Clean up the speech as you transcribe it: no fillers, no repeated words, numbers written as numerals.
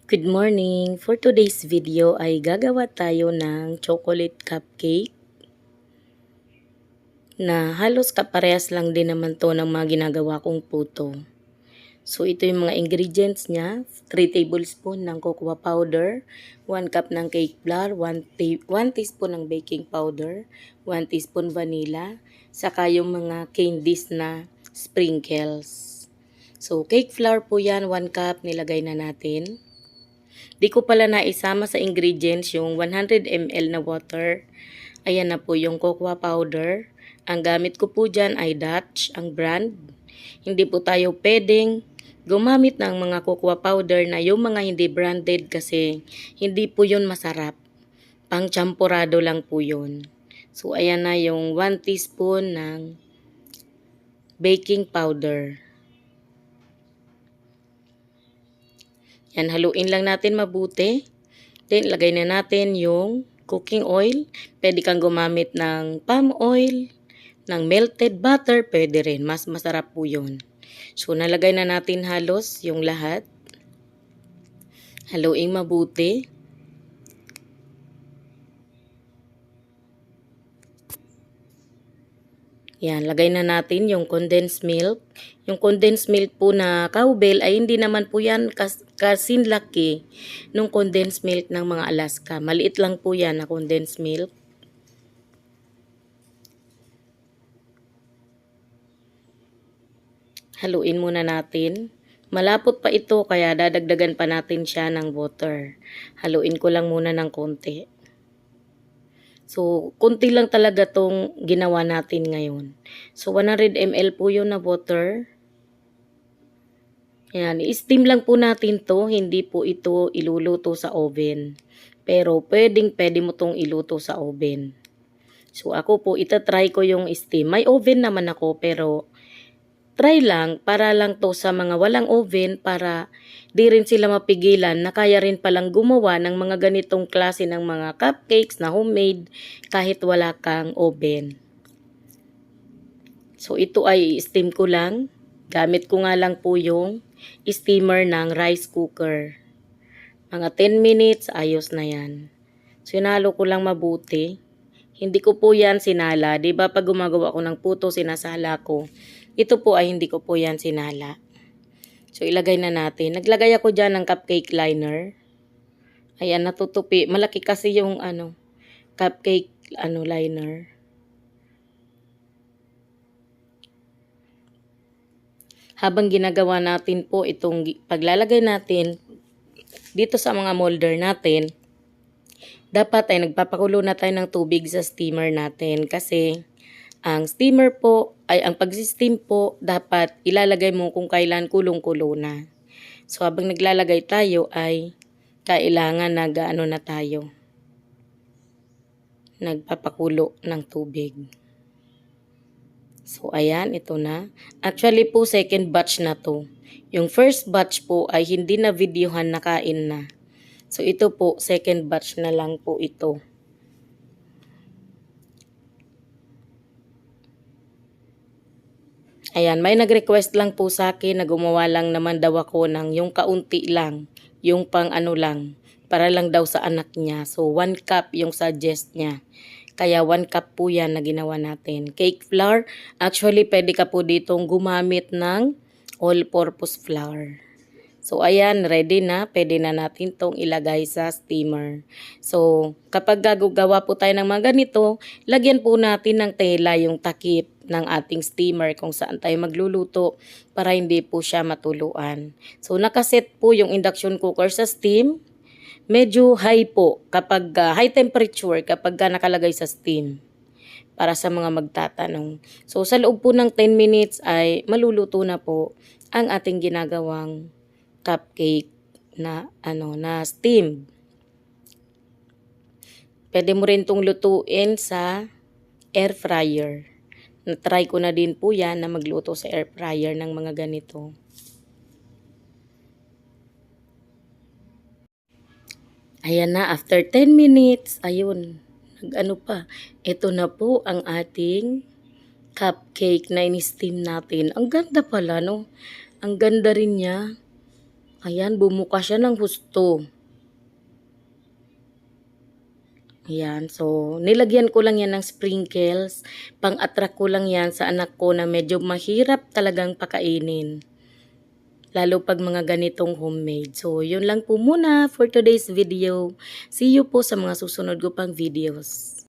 Good morning! For today's video ay gagawa tayo ng chocolate cupcake na halos kaparehas lang din naman to ng mga ginagawa kong puto. So ito yung mga ingredients niya: 3 tablespoon ng cocoa powder, 1 cup ng cake flour, 1 teaspoon ng baking powder, 1 teaspoon vanilla, saka yung mga candies na sprinkles. So cake flour po yan, 1 cup nilagay na natin. Di ko pala naisama sa ingredients yung 100 ml na water. Ayan na po yung cocoa powder. Ang gamit ko po dyan ay Dutch, ang brand. Hindi po tayo pwedeng gumamit ng mga cocoa powder na yung mga hindi branded kasi hindi po yun masarap. Pang champurado lang po yun. So ayan na yung 1 teaspoon ng baking powder. Yan, haluin lang natin mabuti. Then, lagay na natin yung cooking oil. Pwede kang gumamit ng palm oil, ng melted butter, pwede rin. Mas masarap po yun. So, nalagay na natin halos yung lahat. Haluin mabuti. Yan, lagay na natin yung condensed milk. Yung condensed milk po na cowbell ay hindi naman po yan kasinlaki nung condensed milk ng mga Alaska. Maliit lang po yan na condensed milk. Haluin muna natin. Malapot pa ito kaya dadagdagan pa natin siya ng water. Haluin ko lang muna ng konti. So, konti lang talaga tong ginawa natin ngayon. So, 100 ml po yun na water. Yan, i-steam lang po natin to. Hindi po ito iluluto sa oven. Pero, pwede mo tong iluto sa oven. So, ako po, itatry ko yung steam. May oven naman ako, pero try lang, para lang to sa mga walang oven, para di rin sila mapigilan na kaya rin palang gumawa ng mga ganitong klase ng mga cupcakes na homemade kahit wala kang oven. So ito ay steam ko lang. Gamit ko nga lang po yung steamer ng rice cooker. Mga 10 minutes, ayos na yan. So hinalo ko lang mabuti. Hindi ko po yan sinala. Diba pag gumagawa ko ng puto, sinasala ko. Ito po ay hindi ko po yan sinala. So, ilagay na natin. Naglagay ako dyan ng cupcake liner. Ayan, natutupi. Malaki kasi yung cupcake liner. Habang ginagawa natin po itong paglalagay natin dito sa mga molder natin, dapat ay nagpapakulo na tayo ng tubig sa steamer natin kasi ang steamer po ay ang pag-steam po dapat ilalagay mo kung kailan kulong-kulo na. So habang naglalagay tayo ay kailangan na tayo. Nagpapakulo ng tubig. So ayan, ito na. Actually po second batch na to. Yung first batch po ay hindi na videohan, nakain na. So ito po second batch na lang po ito. Ayan, may nag-request lang po sa akin na gumawa lang naman daw ako ng yung kaunti lang, yung pang lang, para lang daw sa anak niya. So, 1 cup yung suggest niya. Kaya 1 cup po yan na ginawa natin. Cake flour, actually pwede ka po ditong gumamit ng all-purpose flour. So, ayan, ready na. Pwede na natin tong ilagay sa steamer. So, kapag gagawa po tayo ng mga ganito, lagyan po natin ng tela yung takip ng ating steamer kung saan tayo magluluto para hindi po siya matuluan. So, nakaset po yung induction cooker sa steam. Medyo high po kapag high temperature kapag nakalagay sa steam. Para sa mga magtatanong. So, sa loob po ng 10 minutes ay maluluto na po ang ating ginagawang cupcake na na steam. Pwede mo rin tong lutuin sa air fryer. Na-try ko na din po yan na magluto sa air fryer ng mga ganito. Ayan na, after 10 minutes, ayun, pa. Ito na po ang ating cupcake na in-steam natin. Ang ganda pala, no? Ang ganda rin niya. Ayan, bumuka siya ng husto. Ayan, so nilagyan ko lang yan ng sprinkles. Pang-attract ko lang yan sa anak ko na medyo mahirap talagang pakainin. Lalo pag mga ganitong homemade. So, yun lang po muna for today's video. See you po sa mga susunod ko pang videos.